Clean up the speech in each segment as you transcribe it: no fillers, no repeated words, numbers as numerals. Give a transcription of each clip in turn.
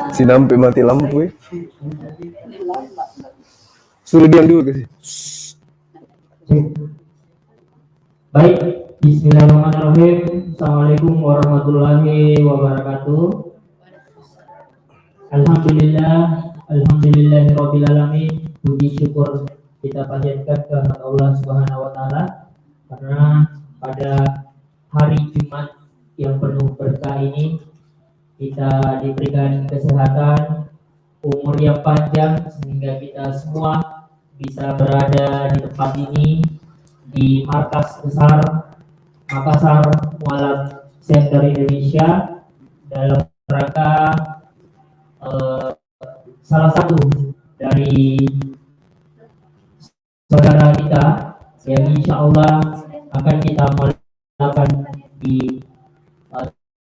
Sinampe mati lampu ya. Suruh diam dulu guys. Baik, bismillahirrahmanirrahim. Assalamualaikum warahmatullahi wabarakatuh. Alhamdulillahirabbil alamin. Puji syukur kita panjatkan kepada Allah Subhanahu wa taala karena pada hari Jumat yang penuh berkah ini kita diberikan kesehatan, umur yang panjang sehingga kita semua bisa berada di tempat ini di markas besar Makassar Mualaf Center Indonesia dalam rangka salah satu dari saudara kita yang insya Allah akan kita melakukan di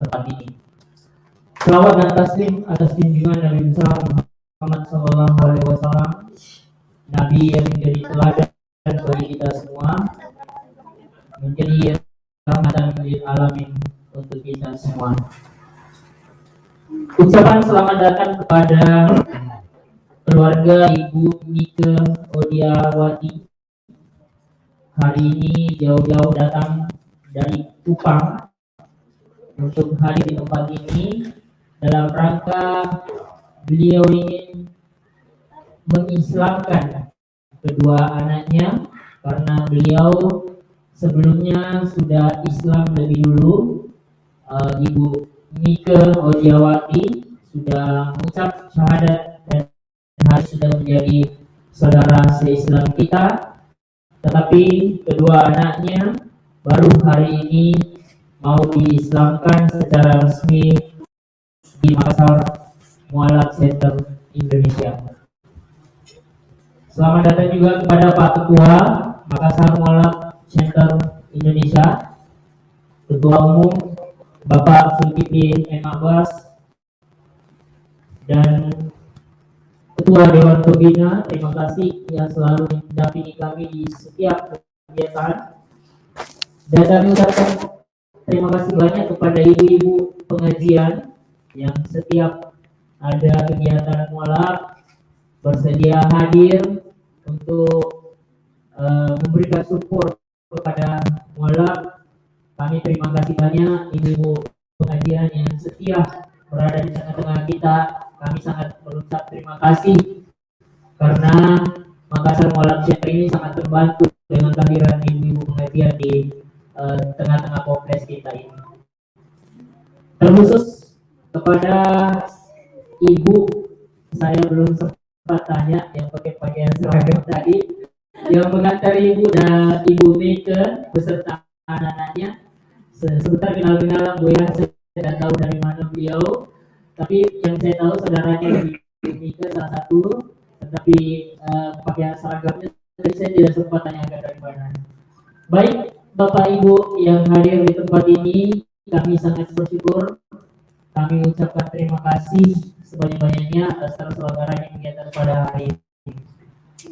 tempat ini. Selawat dan taslim atas junjungan Nabi besar Muhammad Sallallahu Alaihi Wasallam, Nabi yang menjadi teladan bagi kita semua, menjadi rahmatan lil alamin untuk kita semua. Ucapan selamat datang kepada keluarga Ibu Nike Odiawati. Hari ini jauh-jauh datang dari Kupang untuk hadir di tempat ini dalam rangka beliau ingin mengislamkan kedua anaknya karena beliau sebelumnya sudah Islam lebih dulu. Ibu Nike Odiawati sudah mengucap syahadat dan hari sudah menjadi saudara se-Islam kita, tetapi kedua anaknya baru hari ini mau diislamkan secara resmi di Makassar Mualaf Center Indonesia. Selamat datang juga kepada Pak Ketua Makassar Mualaf Center Indonesia, Ketua Umum Bapak Zulkifli M. Abbas, dan Ketua Dewan Pembina. Terima kasih yang selalu mendampingi kami di setiap kegiatan. Dan kami ucapkan terima kasih banyak kepada ibu-ibu pengajian yang setiap ada kegiatan mualaf bersedia hadir untuk memberikan support kepada mualaf. Kami terima kasih banyak ibu-ibu pengajian yang setia berada di tengah-tengah kita. Kami sangat mengucap terima kasih karena Makassar Mualaf Center ini sangat terbantu dengan kehadiran ibu-ibu pengajian di tengah-tengah kompleks kita ini. Terkhusus kepada ibu, saya belum sempat tanya yang pakai pakaian seragam tadi, yang mengantar ibu dan ibu Nike beserta anak-anaknya. Sebentar kenal-kenalan Bu ya, saya tidak tahu dari mana beliau, tapi yang saya tahu saudaranya ibu Nike salah satu, tetapi pakaian seragamnya tadi saya tidak sempat tanyakan dari mana. Baik, Bapak Ibu yang hadir di tempat ini, kami sangat bersyukur. Kami ucapkan terima kasih sebanyak-banyaknya atas terselenggaranya kegiatan pada hari ini.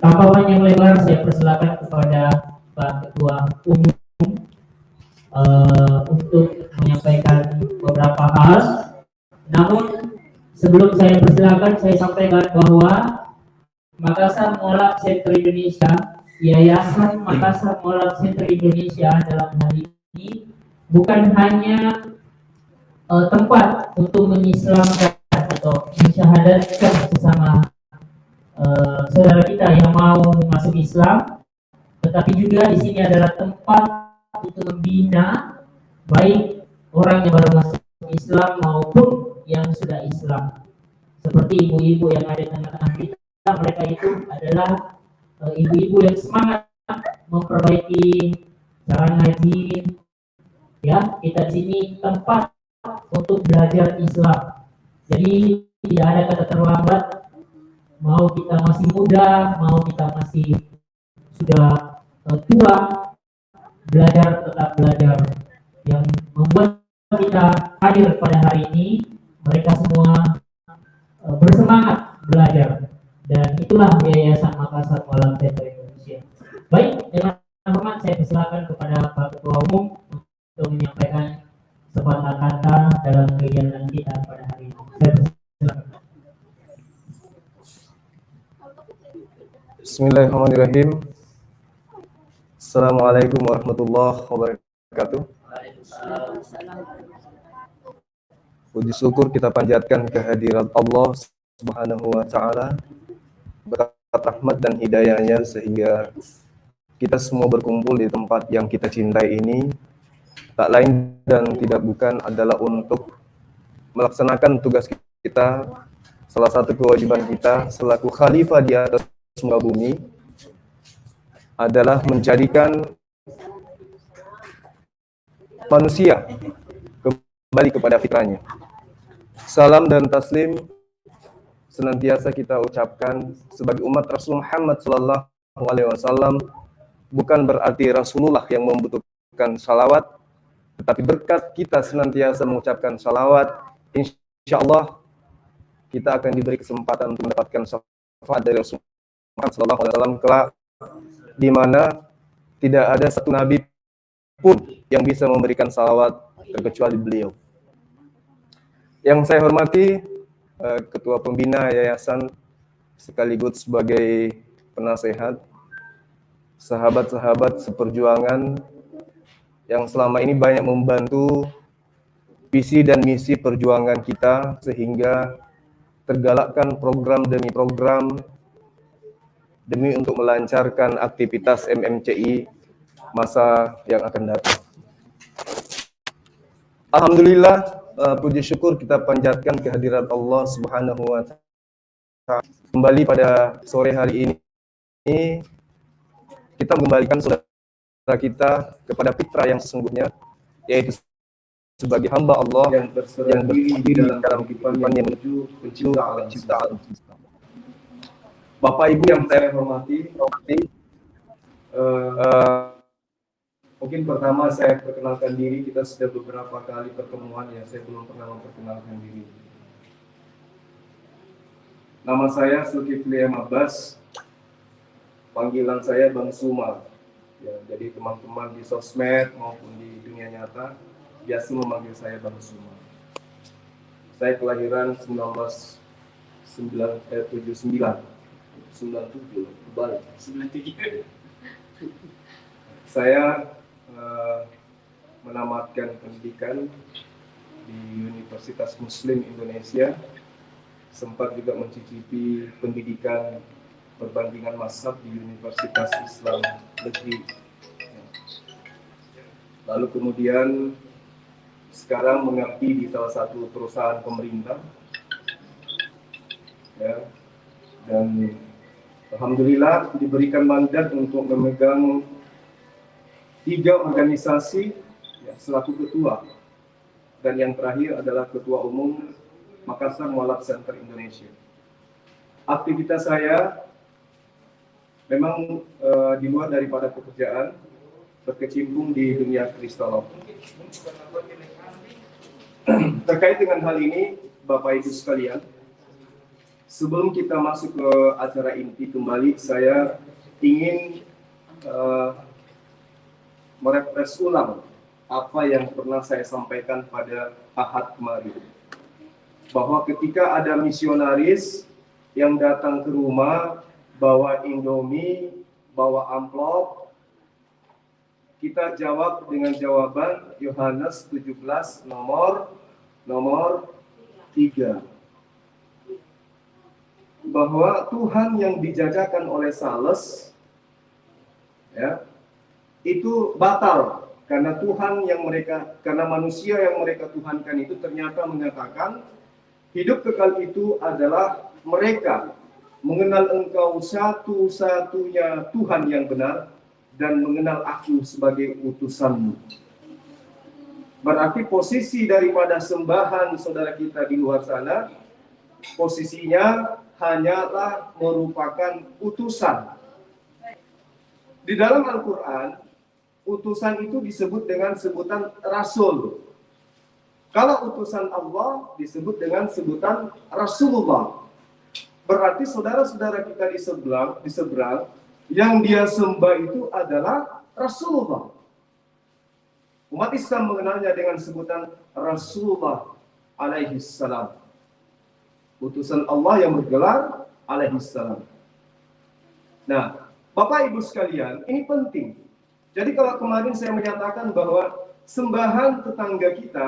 Tanpa panjang lebar, saya persilakan kepada Pak Ketua Umum untuk menyampaikan beberapa hal. Namun sebelum saya persilakan, saya sampaikan bahwa Makassar Mualaf Center Indonesia, Yayasan Makassar Mualaf Center Indonesia dalam hal ini bukan hanya tempat untuk mengislamkan atau mensyahadatkan sesama saudara kita yang mau masuk Islam, tetapi juga di sini adalah tempat untuk membina baik orang yang baru masuk Islam maupun yang sudah Islam. Seperti ibu-ibu yang ada di tengah-tengah kita, mereka itu adalah ibu-ibu yang semangat memperbaiki cara ngaji. Ya, kita di sini tempat untuk belajar Islam. Jadi tidak ada kata terlambat. Mau kita masih muda, mau kita masih sudah tua, belajar tetap belajar. Yang membuat kita hadir pada hari ini, mereka semua bersemangat belajar, dan itulah Yayasan Makassar Mualaf Center Indonesia. Baik, dengan hormat saya persilakan kepada Pak Ketua Umum sepatah kata dalam kegiatan kita pada hari ini. Saya persilakan. Bismillahirrahmanirrahim. Assalamualaikum warahmatullahi wabarakatuh. Puji syukur kita panjatkan kehadirat Allah Subhanahu wa Ta'ala, berkat rahmat dan hidayahnya sehingga kita semua berkumpul di tempat yang kita cintai ini, tak lain dan tidak bukan adalah untuk melaksanakan tugas kita, salah satu kewajiban kita selaku khalifah di atas muka bumi adalah menjadikan manusia kembali kepada fitrahnya. Salam dan taslim senantiasa kita ucapkan sebagai umat Rasul Muhammad sallallahu alaihi wasallam, bukan berarti Rasulullah yang membutuhkan salawat, tetapi berkat kita senantiasa mengucapkan salawat, insyaallah kita akan diberi kesempatan untuk mendapatkan syafaat dari Rasul Muhammad sallallahu alaihi wasallam kelak, di mana tidak ada satu nabi pun yang bisa memberikan salawat terkecuali beliau. Yang saya hormati Ketua Pembina Yayasan sekaligus sebagai penasehat, sahabat-sahabat seperjuangan yang selama ini banyak membantu visi dan misi perjuangan kita sehingga tergalakkan program demi program demi untuk melancarkan aktivitas MMCI masa yang akan datang. Alhamdulillah, puji syukur kita panjatkan kehadirat Allah Subhanahu wa Ta'ala. Kembali pada sore hari ini kita mengembalikan saudara kita kepada fitrah yang sesungguhnya, yaitu sebagai hamba Allah yang berdiri dalam kehidupan yang menuju penciptaan. Bapak Ibu yang saya hormati, mungkin pertama saya perkenalkan diri. Kita sudah beberapa kali pertemuan ya, saya belum pernah memperkenalkan diri. Nama saya Zulkifli M. Abbas, panggilan saya Bang Suma. Ya, jadi teman-teman di sosmed maupun di dunia nyata biasa memanggil saya Bang Suma. Saya kelahiran 97, kebalik. 93. Saya menamatkan pendidikan di Universitas Muslim Indonesia, sempat juga mencicipi pendidikan perbandingan mazhab di Universitas Islam Negeri. Lalu kemudian sekarang mengabdi di salah satu perusahaan pemerintah, ya, dan alhamdulillah diberikan mandat untuk memegang 3 organisasi ya, selaku ketua, dan yang terakhir adalah ketua umum Makassar Mualaf Center Indonesia. Aktivitas saya memang di luar daripada pekerjaan, berkecimpung di dunia kristalog. Terkait dengan hal ini, Bapak Ibu sekalian, sebelum kita masuk ke acara inti kembali, saya ingin merefresh ulang apa yang pernah saya sampaikan pada Ahad kemarin, bahwa ketika ada misionaris yang datang ke rumah bawa Indomie, bawa amplop, kita jawab dengan jawaban Yohanes 17 nomor 3, bahwa Tuhan yang dijajakan oleh sales ya itu batal karena karena manusia yang mereka tuhankan itu ternyata mengatakan hidup kekal itu adalah mereka mengenal Engkau satu-satunya Tuhan yang benar dan mengenal Aku sebagai utusan-Mu. Berarti posisi daripada sembahan saudara kita di luar sana, posisinya hanyalah merupakan utusan. Di dalam Al-Quran, utusan itu disebut dengan sebutan Rasul. Kalau utusan Allah disebut dengan sebutan Rasulullah. Berarti saudara-saudara kita di seberang yang dia sembah itu adalah Rasulullah. Umat Islam mengenalnya dengan sebutan Rasulullah alaihi salam. Utusan Allah yang bergelar alaihi salam. Nah, Bapak Ibu sekalian, ini penting. Jadi kalau kemarin saya menyatakan bahwa sembahan tetangga kita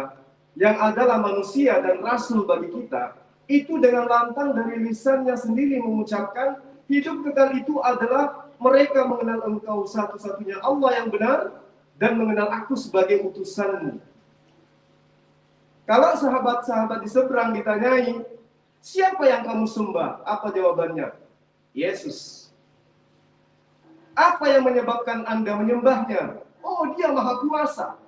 yang adalah manusia dan rasul bagi kita, itu dengan lantang dari lisannya sendiri mengucapkan hidup kekal itu adalah mereka mengenal engkau satu-satunya Allah yang benar dan mengenal aku sebagai utusanmu. Kalau sahabat-sahabat di seberang ditanyai, siapa yang kamu sembah? Apa jawabannya? Yesus. Apa yang menyebabkan Anda menyembahnya? Oh, dia maha kuasa.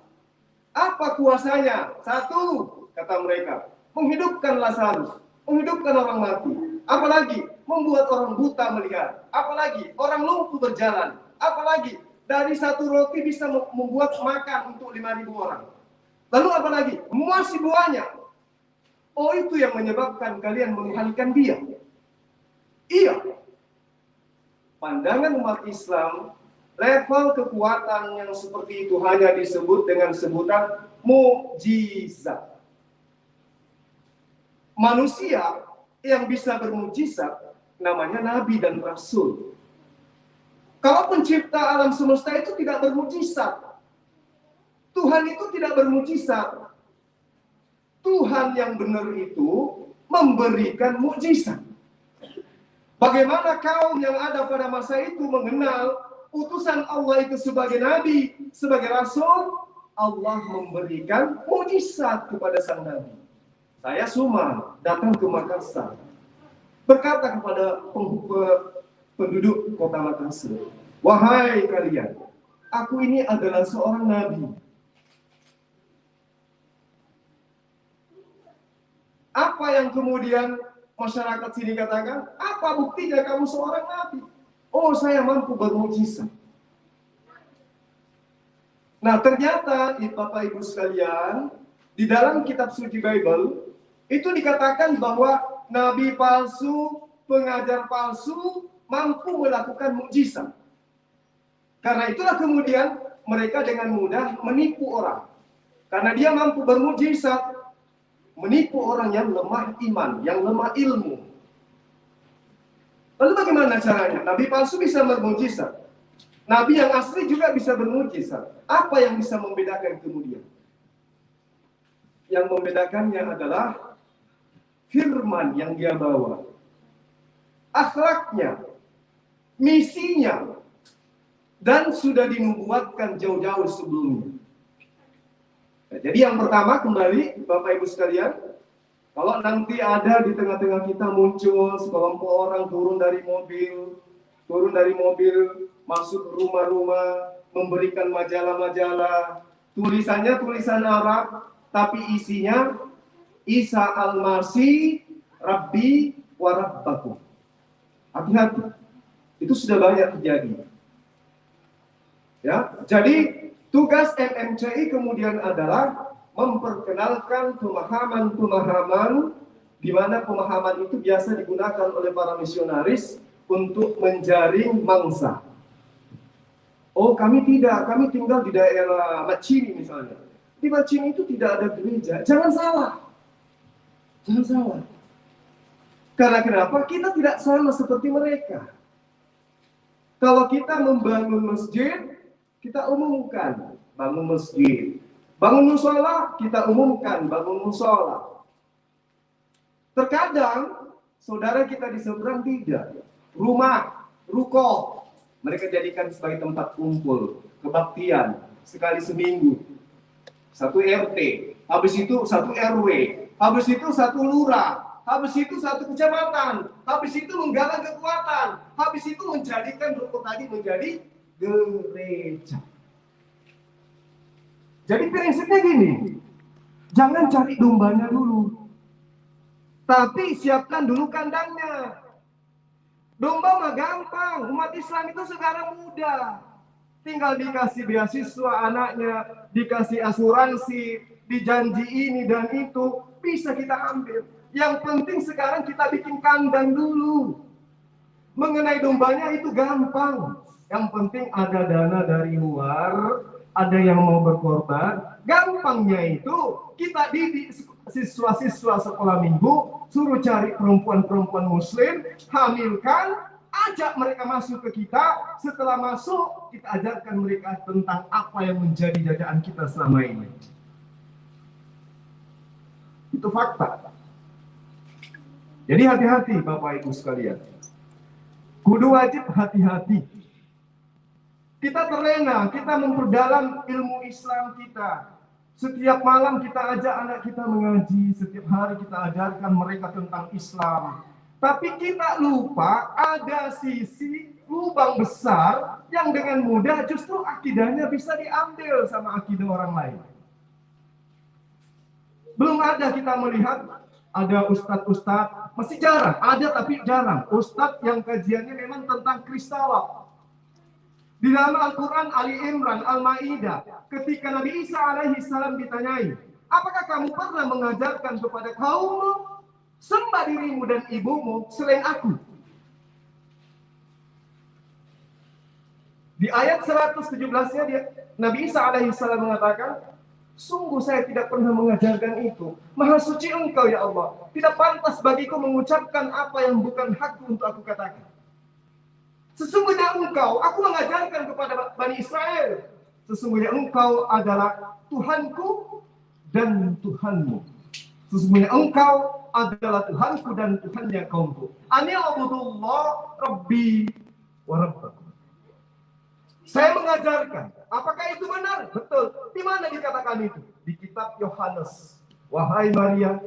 Apa kuasanya? Satu, kata mereka, menghidupkan Lazarus, menghidupkan orang mati. Apalagi membuat orang buta melihat. Apalagi orang lumpuh berjalan. Apalagi dari satu roti bisa membuat makan untuk 5.000 orang. Lalu apa lagi? Masih banyak. Oh, itu yang menyebabkan kalian menghanikan dia. Iya. Pandangan umat Islam, level kekuatan yang seperti itu hanya disebut dengan sebutan mukjizat. Manusia yang bisa bermukjizat namanya nabi dan rasul. Kalau pencipta alam semesta itu tidak bermukjizat, Tuhan itu tidak bermukjizat. Tuhan yang benar itu memberikan mukjizat. Bagaimana kaum yang ada pada masa itu mengenal utusan Allah itu sebagai nabi, sebagai rasul? Allah memberikan mukjizat kepada sang nabi. Saya Suma datang ke Makassar, berkata kepada penduduk kota Makassar, wahai kalian, aku ini adalah seorang nabi. Apa yang kemudian masyarakat sini katakan? Apa buktinya kamu seorang nabi? Oh, saya mampu bermukjizat. Nah, ternyata Bapak Ibu sekalian, di dalam kitab suci Bible itu dikatakan bahwa nabi palsu, pengajar palsu mampu melakukan mukjizat. Karena itulah kemudian mereka dengan mudah menipu orang. Karena dia mampu bermukjizat, menipu orang yang lemah iman, yang lemah ilmu. Lalu bagaimana caranya? Nabi palsu bisa bermukjizat. Nabi yang asli juga bisa bermukjizat. Apa yang bisa membedakan kemudian? Yang membedakannya adalah firman yang dia bawa, akhlaknya, misinya, dan sudah dinubuatkan jauh-jauh sebelumnya. Nah, jadi yang pertama kembali Bapak Ibu sekalian, kalau nanti ada di tengah-tengah kita muncul sekelompok orang turun dari mobil, masuk ke rumah-rumah, memberikan majalah-majalah, tulisannya tulisan Arab, tapi isinya Isa al-Masih Rabbi wa Rabbakum. Hati-hati, itu sudah banyak terjadi. Ya, jadi tugas MMCI kemudian adalah memperkenalkan pemahaman-pemahaman di mana pemahaman itu biasa digunakan oleh para misionaris untuk menjaring mangsa. Oh, kami tidak, kami tinggal di daerah Macini misalnya. Di Macini itu tidak ada gereja. Jangan salah. Jangan salah. Karena kenapa? Kita tidak sama seperti mereka. Kalau kita membangun masjid, kita umumkan bangun masjid. Bangun musola, kita umumkan bangun musola. Terkadang saudara kita di seberang tidak. Rumah, ruko, mereka jadikan sebagai tempat kumpul, kebaktian sekali seminggu. Satu RT, habis itu satu RW, habis itu satu lurah, habis itu satu kecamatan, habis itu menggalang kekuatan, habis itu menjadikan ruko tadi menjadi gereja. Jadi prinsipnya gini, jangan cari dombanya dulu, tapi siapkan dulu kandangnya. Domba mah gampang, umat Islam itu sekarang mudah. Tinggal dikasih beasiswa anaknya, dikasih asuransi, dijanji ini dan itu, bisa kita ambil. Yang penting sekarang kita bikin kandang dulu. Mengenai dombanya itu gampang. Yang penting ada dana dari luar, ada yang mau berkorban. Gampangnya itu kita didik siswa-siswa sekolah minggu, suruh cari perempuan-perempuan muslim, hamilkan, ajak mereka masuk ke kita. Setelah masuk, kita ajarkan mereka tentang apa yang menjadi jajaan kita selama ini. Itu fakta. Jadi hati-hati Bapak Ibu sekalian. Kudu wajib hati-hati. Kita terlena, kita memperdalam ilmu Islam kita. Setiap malam kita ajak anak kita mengaji, setiap hari kita ajarkan mereka tentang Islam. Tapi kita lupa ada sisi lubang besar yang dengan mudah justru akidahnya bisa diambil sama akidah orang lain. Belum ada kita melihat ada ustadz-ustadz, masih jarang, ada tapi jarang. Ustadz yang kajiannya memang tentang kristallah. Di dalam Al-Quran Ali Imran, Al-Ma'idah, ketika Nabi Isa alaihi salam ditanyai, apakah kamu pernah mengajarkan kepada kaummu, sembah dirimu dan ibumu selain aku? Di ayat 117-nya Nabi Isa alaihi salam mengatakan, sungguh saya tidak pernah mengajarkan itu. Maha suci Engkau ya Allah. Tidak pantas bagiku mengucapkan apa yang bukan hakku untuk aku katakan. Sesungguhnya Engkau, aku mengajarkan kepada Bani Israel. Sesungguhnya Engkau adalah Tuhanku dan Tuhanmu. Sesungguhnya Engkau adalah Tuhanku dan Tuhannya kaumku. Ani'budullah Rabbi wa Rabbakum. Saya mengajarkan. Apakah itu benar? Betul. Di mana dikatakan itu? Di kitab Yohanes. Wahai Maria,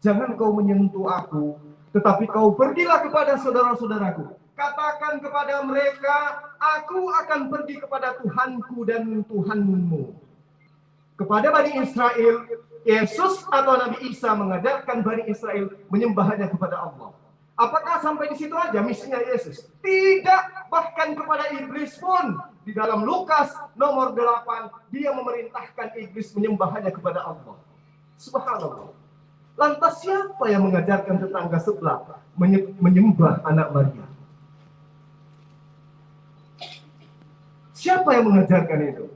jangan kau menyentuh aku, tetapi kau pergilah kepada saudara-saudaraku. Katakan kepada mereka, aku akan pergi kepada Tuhanku dan Tuhanmu. Kepada Bani Israel, Yesus atau Nabi Isa mengajarkan Bani Israel menyembahnya kepada Allah. Apakah sampai di situ aja misinya Yesus? Tidak, bahkan kepada iblis pun. Di dalam Lukas nomor 8, dia memerintahkan iblis menyembahnya kepada Allah. Subhanallah. Lantas siapa yang mengajarkan tetangga sebelah menyembah anak Maria? Siapa yang mengajarkan itu?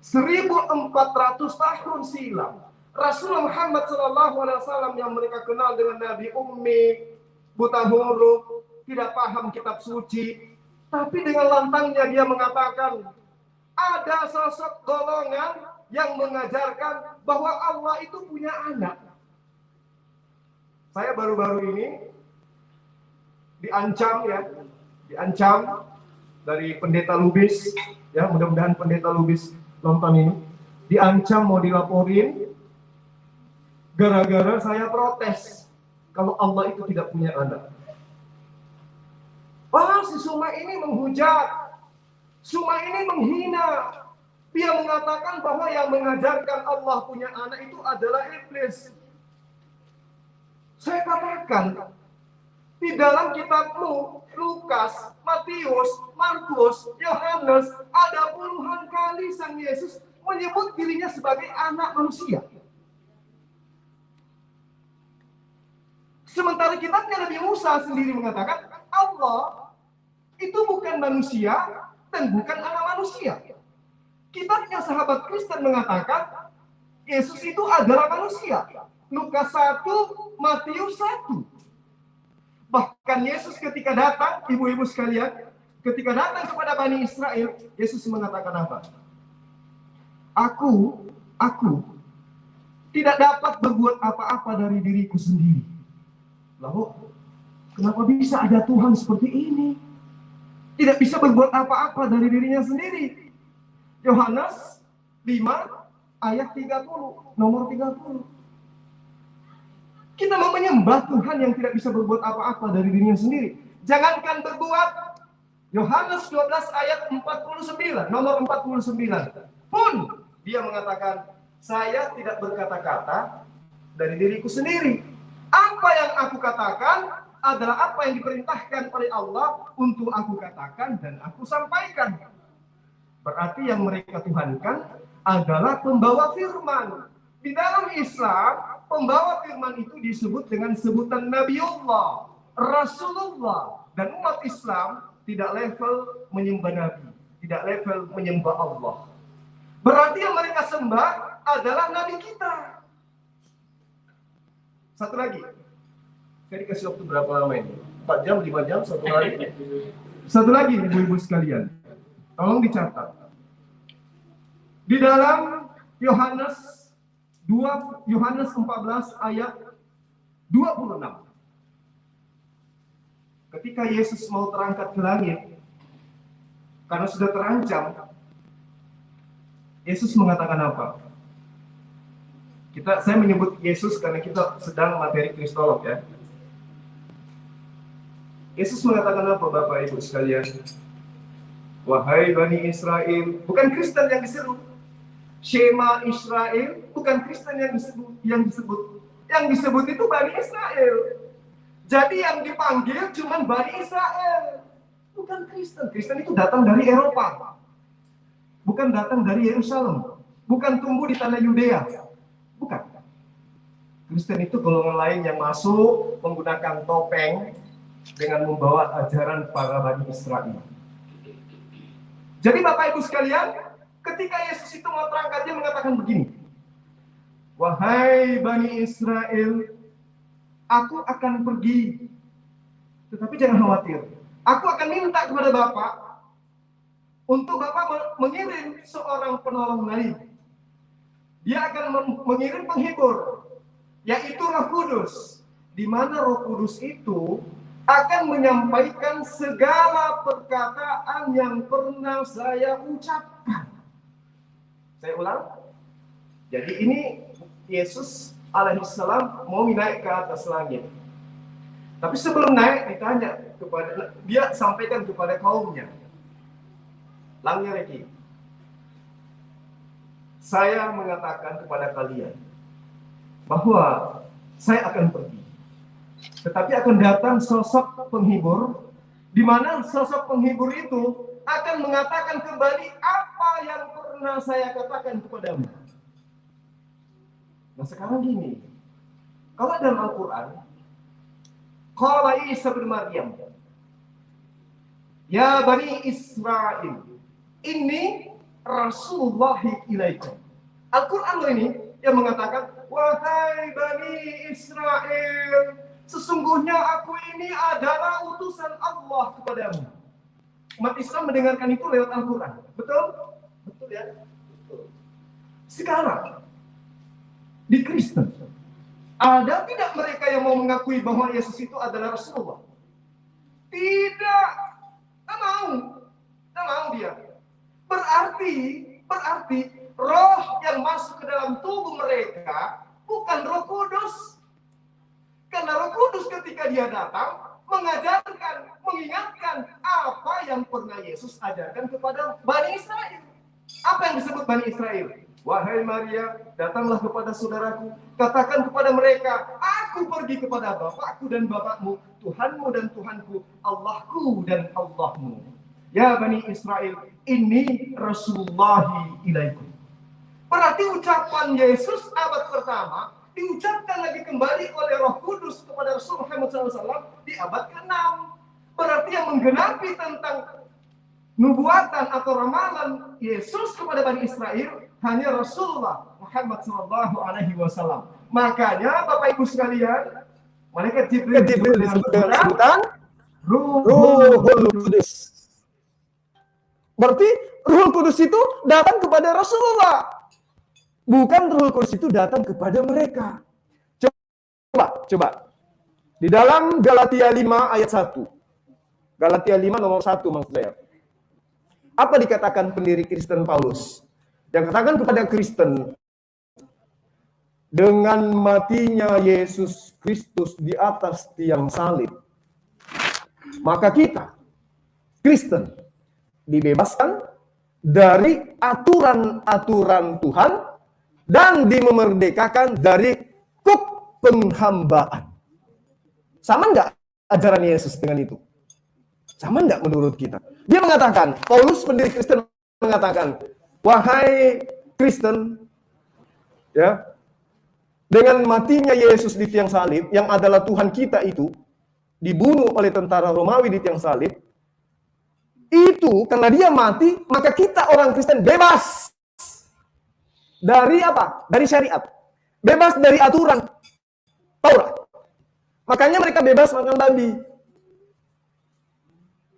1400 tahun silam, Rasulullah Muhammad SAW yang mereka kenal dengan Nabi Ummi, buta huruf, tidak paham kitab suci, tapi dengan lantangnya dia mengatakan ada sosok golongan yang mengajarkan bahwa Allah itu punya anak. Saya baru-baru ini diancam dari pendeta Lubis, ya mudah-mudahan pendeta Lubis nonton ini, diancam mau dilaporin gara-gara saya protes kalau Allah itu tidak punya anak. Wah, si Suma ini menghujat, Suma ini menghina. Dia mengatakan bahwa yang mengajarkan Allah punya anak itu adalah iblis. Saya katakan, di dalam kitabmu, Lukas, Matius, Markus, Yohanes, ada puluhan kali Sang Yesus menyebut dirinya sebagai anak manusia. Sementara kitabnya Nabi Musa sendiri mengatakan Allah itu bukan manusia dan bukan anak manusia. Kitabnya sahabat Kristen mengatakan Yesus itu adalah manusia. Lukas 1, Matius 1. Bahkan Yesus ketika datang, ibu-ibu sekalian, ketika datang kepada Bani Israel, Yesus mengatakan apa? Aku tidak dapat berbuat apa-apa dari diriku sendiri. Lalu, kenapa bisa ada Tuhan seperti ini? Tidak bisa berbuat apa-apa dari dirinya sendiri. Yohanes 5 ayat 30, nomor 30. Kita mau menyembah Tuhan yang tidak bisa berbuat apa-apa dari dirinya sendiri. Jangankan berbuat. Yohanes 12 ayat 49, nomor 49. Pun dia mengatakan, saya tidak berkata-kata dari diriku sendiri. Apa yang aku katakan adalah apa yang diperintahkan oleh Allah untuk aku katakan dan aku sampaikan. Berarti yang mereka tuhankan adalah pembawa firman. Di dalam Islam, pembawa firman itu disebut dengan sebutan Nabiullah, Rasulullah. Dan umat Islam tidak level menyembah Nabi, tidak level menyembah Allah. Berarti yang mereka sembah adalah nabi kita. Satu lagi. Saya dikasih waktu berapa lama ini? 4 jam, 5 jam, 1 hari? Satu lagi ibu-ibu sekalian. Tolong dicatat. Di dalam Yohanes 14 ayat 26. Ketika Yesus mau terangkat ke langit, karena sudah terancam, Yesus mengatakan apa? Saya menyebut Yesus karena kita sedang materi kristolog ya. Yesus mengatakan apa Bapak Ibu sekalian? Wahai Bani Israel, bukan Kristen yang diseru. Shema Israel, bukan Kristen yang disebut. Yang disebut itu Bani Israel. Jadi yang dipanggil cuma Bani Israel, bukan Kristen. Kristen itu datang dari Eropa, bukan datang dari Yerusalem, bukan tumbuh di tanah Yudea, bukan. Kristen itu golongan lain yang masuk menggunakan topeng dengan membawa ajaran para Bani Israel. Jadi Bapak Ibu sekalian, ketika Yesus itu mau terangkat, dia mengatakan begini, wahai Bani Israel, aku akan pergi, tetapi jangan khawatir. Aku akan minta kepada Bapak untuk Bapak mengirim seorang penolong lain. Dia akan mengirim penghibur, yaitu Roh Kudus, di mana Roh Kudus itu akan menyampaikan segala perkataan yang pernah saya ucapkan. Saya ulang. Jadi ini Yesus alaihissalam mau naik ke atas langit. Tapi sebelum naik dia sampaikan kepada kaumnya. Langnya Reki, saya mengatakan kepada kalian bahwa saya akan pergi. Tetapi akan datang sosok penghibur, di mana sosok penghibur itu akan mengatakan kembali apa yang pernah saya katakan kepadamu. Nah sekarang gini, kalau dalam Al-Quran, qala Isa bin Maryam, ya Bani Israel, ini Rasulullah ilaikum. Al-Quran ini yang mengatakan, wahai Bani Israel, sesungguhnya aku ini adalah utusan Allah kepadamu. Umat Islam mendengarkan itu lewat Al-Quran. Betul? Betul ya? Betul. Sekarang di Kristen, ada tidak mereka yang mau mengakui bahwa Yesus itu adalah Rasulullah? Tidak. Tak mau dia. Berarti roh yang masuk ke dalam tubuh mereka bukan Roh Kudus. Karena Roh Kudus ketika dia datang mengajarkan, mengingatkan apa yang pernah Yesus ajarkan kepada Bani Israel. Apa yang disebut Bani Israel? Wahai Maria, datanglah kepada saudaraku, katakan kepada mereka, aku pergi kepada Bapakku dan Bapakmu, Tuhanmu dan Tuhanku, Allahku dan Allahmu. Ya Bani Israel, ini Rasulullah ilaikum. Berarti ucapan Yesus abad pertama diucapkan lagi kembali oleh Roh Kudus kepada Rasul Muhammad SAW di abad ke-6. Berarti yang menggenapi tentang nubuatan atau ramalan Yesus kepada Bani Israel hanya Rasulullah Muhammad SAW. Makanya Bapak Ibu sekalian, malaikat Jibril disebut dengan sebutan Ruhul Kudus. Berarti Ruhul Kudus itu datang kepada Rasulullah. Bukan Ruhul Kudus itu datang kepada mereka. Coba. Di dalam Galatia 5 ayat 1. Galatia 5 nomor 1 maksud saya. Apa dikatakan pendiri Kristen Paulus? Yang katakan kepada Kristen, dengan matinya Yesus Kristus di atas tiang salib, maka kita, Kristen, dibebaskan dari aturan-aturan Tuhan dan dimerdekakan dari kuk penghambaan. Sama enggak ajaran Yesus dengan itu? Sama enggak menurut kita? Dia mengatakan, Paulus pendiri Kristen mengatakan, wahai Kristen, ya, dengan matinya Yesus di tiang salib, yang adalah Tuhan kita itu, dibunuh oleh tentara Romawi di tiang salib, itu karena dia mati, maka kita orang Kristen bebas dari apa? Dari syariat. Bebas dari aturan Taurat. Makanya mereka bebas makan babi.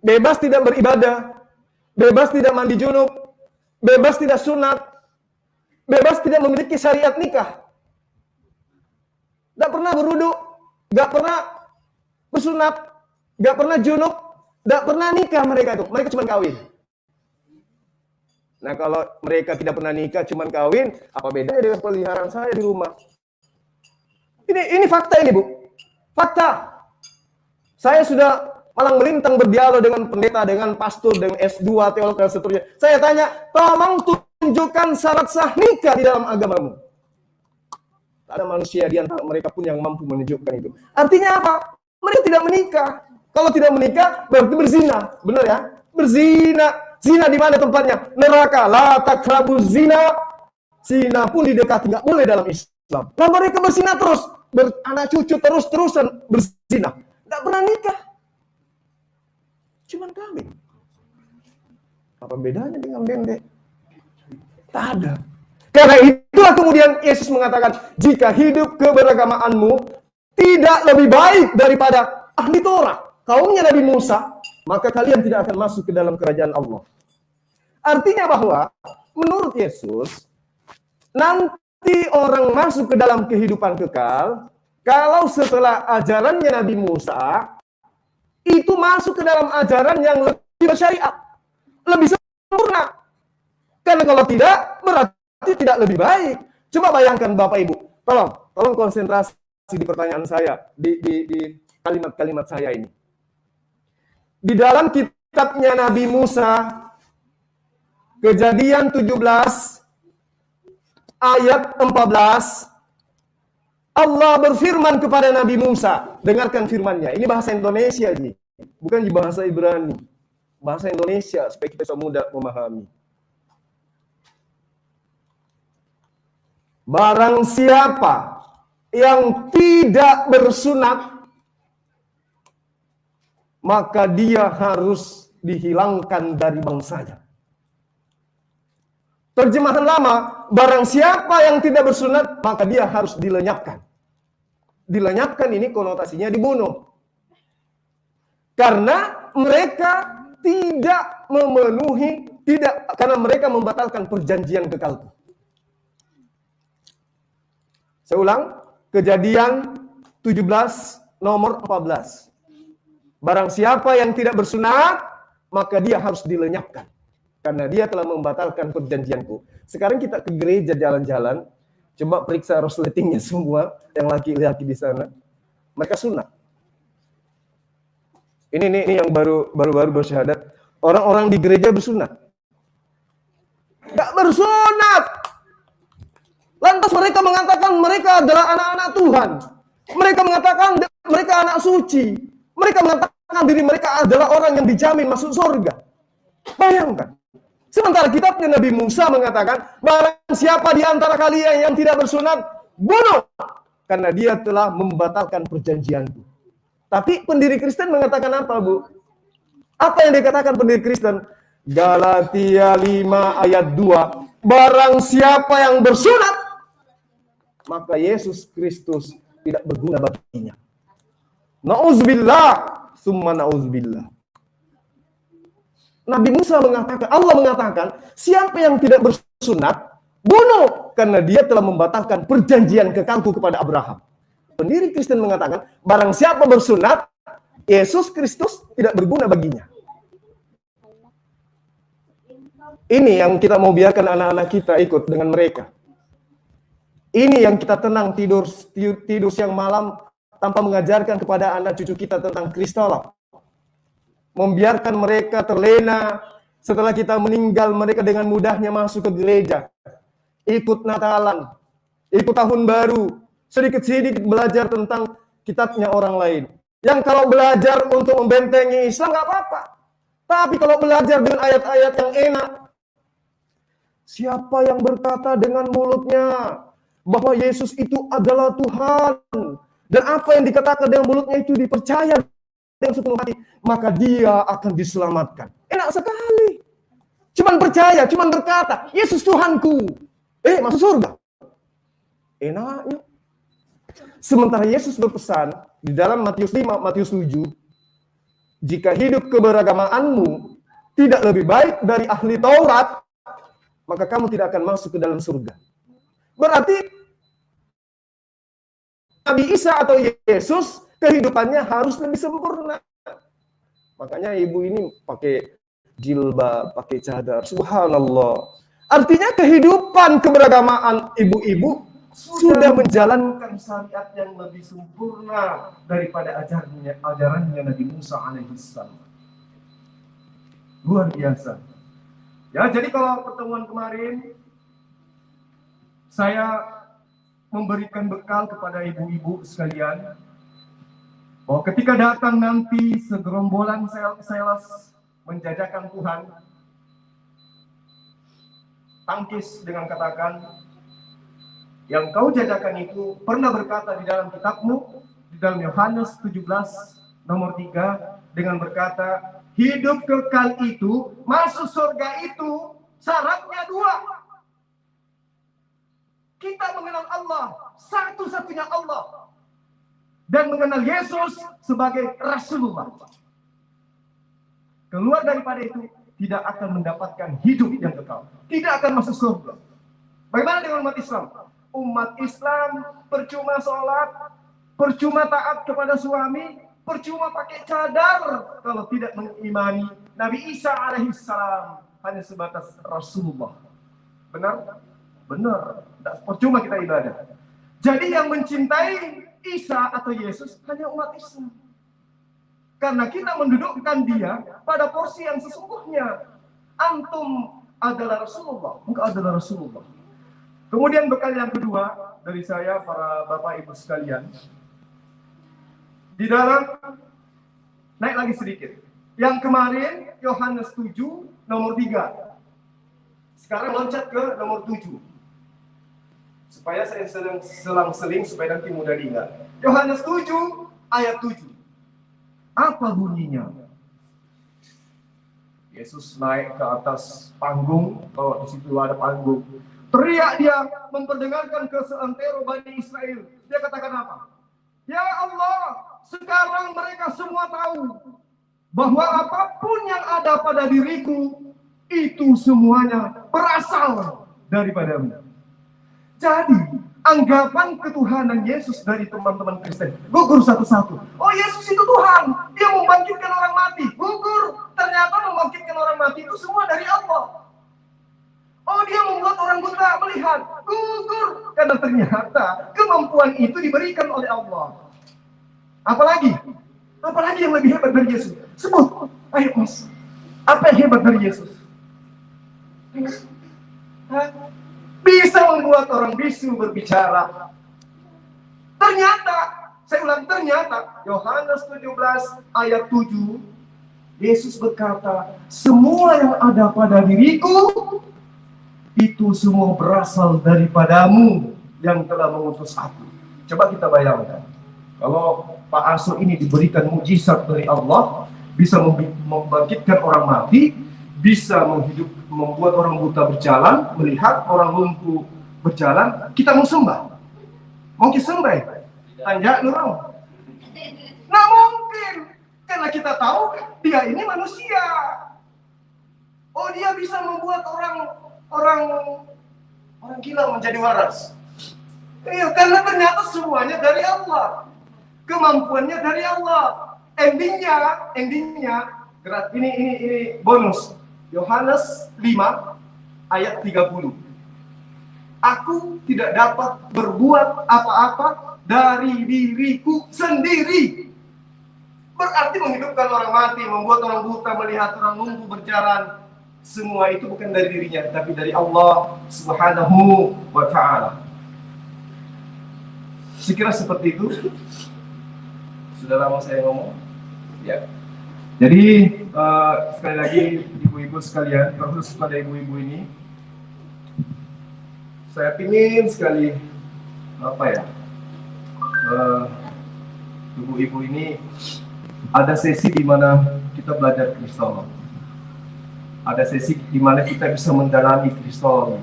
Bebas tidak beribadah. Bebas tidak mandi junub. Bebas tidak sunat. Bebas tidak memiliki syariat nikah. Gak pernah berwudu. Gak pernah bersunat. Gak pernah junub. Gak pernah nikah mereka itu. Mereka cuma kawin. Nah kalau mereka tidak pernah nikah, cuma kawin, apa bedanya dengan peliharaan saya di rumah? Ini fakta ini, Bu. Fakta. Saya sudah malang melintang berdialog dengan pendeta, dengan pastor, dengan S2, teolog, dan seterusnya. Saya tanya, tolong tunjukkan syarat sah nikah di dalam agamamu. Tak ada manusia di antara mereka pun yang mampu menunjukkan itu. Artinya apa? Mereka tidak menikah. Kalau tidak menikah, berarti berzina. Benar ya? Berzina. Zina di mana tempatnya? Neraka. La taqrabuz zina. Zina pun didekati, nggak boleh dalam Islam. Nah mereka berzina terus, beranak cucu terus-terusan berzina. Nggak pernah nikah. Cuman kawin. Apa bedanya dengan bende? Tak ada. Karena itulah kemudian Yesus mengatakan, jika hidup keberagamaanmu tidak lebih baik daripada ahli Taurat, kaumnya Nabi Musa, maka kalian tidak akan masuk ke dalam kerajaan Allah. Artinya bahwa menurut Yesus, nanti orang masuk ke dalam kehidupan kekal kalau setelah ajarannya Nabi Musa itu masuk ke dalam ajaran yang lebih bersyariat, lebih sempurna. Karena kalau tidak, berarti tidak lebih baik. Coba bayangkan Bapak Ibu, tolong konsentrasi di pertanyaan saya, di kalimat-kalimat saya ini. Di dalam kitabnya Nabi Musa, Kejadian 17 ayat 14, Allah berfirman kepada Nabi Musa. Dengarkan firman-Nya. Ini bahasa Indonesia, Ji. Bukan di bahasa Ibrani. Bahasa Indonesia supaya kita bisa mudah memahami. Barang siapa yang tidak bersunat, maka dia harus dihilangkan dari bangsanya. Terjemahan lama, barang siapa yang tidak bersunat, maka dia harus dilenyapkan. Dilenyapkan ini konotasinya dibunuh. Karena mereka tidak memenuhi, karena mereka membatalkan perjanjian kekalku. Saya ulang, Kejadian 17 nomor 14. Barang siapa yang tidak bersunat, maka dia harus dilenyapkan. Karena dia telah membatalkan perjanjianku. Sekarang kita ke gereja jalan-jalan, coba periksa resletingnya semua, yang laki-laki di sana. Mereka sunat. Ini yang baru bersyahadat. Orang-orang di gereja bersunat. Gak bersunat. Lantas mereka mengatakan mereka adalah anak-anak Tuhan. Mereka mengatakan mereka anak suci. Mereka mengatakan diri mereka adalah orang yang dijamin masuk surga. Bayangkan. Sementara kitabnya Nabi Musa mengatakan, barang siapa di antara kalian yang tidak bersunat, bunuh. Karena dia telah membatalkan perjanjianku. Tapi pendiri Kristen mengatakan apa, Bu? Apa yang dikatakan pendiri Kristen? Galatia 5 ayat 2. Barang siapa yang bersunat, maka Yesus Kristus tidak berguna baginya. Na'udzubillah, summa na'udzubillah. Nabi Musa mengatakan, Allah mengatakan, siapa yang tidak bersunat, bunuh. Karena dia telah membatalkan perjanjian kekalku kepada Abraham. Pendiri Kristen mengatakan, barang siapa bersunat, Yesus Kristus tidak berguna baginya. Ini yang kita mau biarkan anak-anak kita ikut dengan mereka. Ini yang kita tenang tidur siang malam tanpa mengajarkan kepada anak cucu kita tentang Kristolog. Membiarkan mereka terlena setelah kita meninggal, mereka dengan mudahnya masuk ke gereja, ikut Natalan, ikut tahun baru, sedikit-sedikit belajar tentang kitabnya orang lain. Yang kalau belajar untuk membentengi Islam nggak apa-apa, tapi kalau belajar dengan ayat-ayat yang enak, siapa yang berkata dengan mulutnya bahwa Yesus itu adalah Tuhan dan apa yang dikatakan dengan mulutnya itu dipercaya dengan sepenuh hati, maka dia akan diselamatkan. Enak sekali. Cuman percaya, cuman berkata, Yesus Tuhanku. Masuk surga. Enaknya. Sementara Yesus berpesan di dalam Matius 5, Matius 7, jika hidup keberagamaanmu tidak lebih baik dari ahli Taurat, maka kamu tidak akan masuk ke dalam surga. Berarti Nabi Isa atau Yesus kehidupannya harus lebih sempurna. Makanya ibu ini pakai jilbab, pakai cadar. Subhanallah. Artinya kehidupan keberagamaan ibu-ibu sudah menjalankan syariat yang lebih sempurna daripada ajarannya Nabi Musa alaihissalam. Luar biasa. Ya, jadi kalau pertemuan kemarin saya memberikan bekal kepada ibu-ibu sekalian bahwa ketika datang nanti segerombolan sales menjajakan Tuhan, tangkis dengan katakan, yang kau jajakan itu pernah berkata di dalam kitabmu, di dalam Yohanes 17 nomor 3, dengan berkata, hidup kekal itu, masuk surga itu, syaratnya 2. Kita mengenal Allah, satu-satunya Allah, dan mengenal Yesus sebagai Rasulullah. Keluar daripada itu, tidak akan mendapatkan hidup yang kekal, tidak akan masuk surga. Bagaimana dengan umat Islam? Umat Islam percuma sholat, percuma taat kepada suami, percuma pakai cadar kalau tidak mengimani Nabi Isa alaihissalam hanya sebatas Rasulullah. Benar? Benar. Percuma kita ibadah. Jadi yang mencintai Isa atau Yesus hanya umat Islam. Karena kita mendudukkan dia pada porsi yang sesungguhnya. Antum adalah Rasulullah, engkau adalah Rasulullah. Kemudian bekal yang kedua dari saya, para bapak ibu sekalian, di dalam, naik lagi sedikit. Yang kemarin Yohanes 7 nomor 3. Sekarang loncat ke nomor 7. Supaya saya selang-seling supaya nanti mudah diingat. Yohanes 7 ayat 7. Apa bunyinya? Yesus naik ke atas panggung, kalau di situ ada panggung. Teriak dia, memperdengarkan ke seantero Bani Israel. Dia katakan apa? Ya Allah, sekarang mereka semua tahu bahwa apapun yang ada pada diriku, itu semuanya berasal daripadamu. Jadi, anggapan ketuhanan Yesus dari teman-teman Kristen gugur satu-satu. Oh, Yesus itu Tuhan, dia membangkitkan orang mati. Gugur, ternyata membangkitkan orang mati itu semua dari Allah. Oh, dia membuat orang buta melihat. Gugur, karena ternyata kemampuan itu diberikan oleh Allah. Apalagi yang lebih hebat dari Yesus? Sebut, ayo mas. Apa yang hebat dari Yesus? Bisa membuat orang bisu berbicara. Ternyata, saya ulang, ternyata Yohanes 17 ayat 7, Yesus berkata, semua yang ada pada diriku itu semua berasal daripadamu yang telah mengutus aku. Coba kita bayangkan, kalau Pak Aso ini diberikan mujizat dari Allah, bisa membangkitkan orang mati, bisa membuat orang buta berjalan, melihat orang lumpuh berjalan, kita mau sembah? Mungkin sembah? Tanya nurung. Nah mungkin, karena kita tahu dia ini manusia. Oh, dia bisa membuat orang gila menjadi waras. Iya, karena ternyata semuanya dari Allah. Kemampuannya dari Allah. Endingnya ini bonus. Yohanes 5 ayat 30. Aku tidak dapat berbuat apa-apa dari diriku sendiri. Berarti menghidupkan orang mati, membuat orang buta melihat, orang lumpuh berjalan. Semua itu bukan dari dirinya, tapi dari Allah Subhanahu wa ta'ala. Sekira seperti itu. Sudah lama saya ngomong. Ya. Jadi sekali lagi ibu-ibu sekalian, terus pada ibu-ibu ini, saya ingin sekali ibu-ibu ini ada sesi di mana kita belajar Kristologi. Ada sesi di mana kita bisa mendalami Kristologi,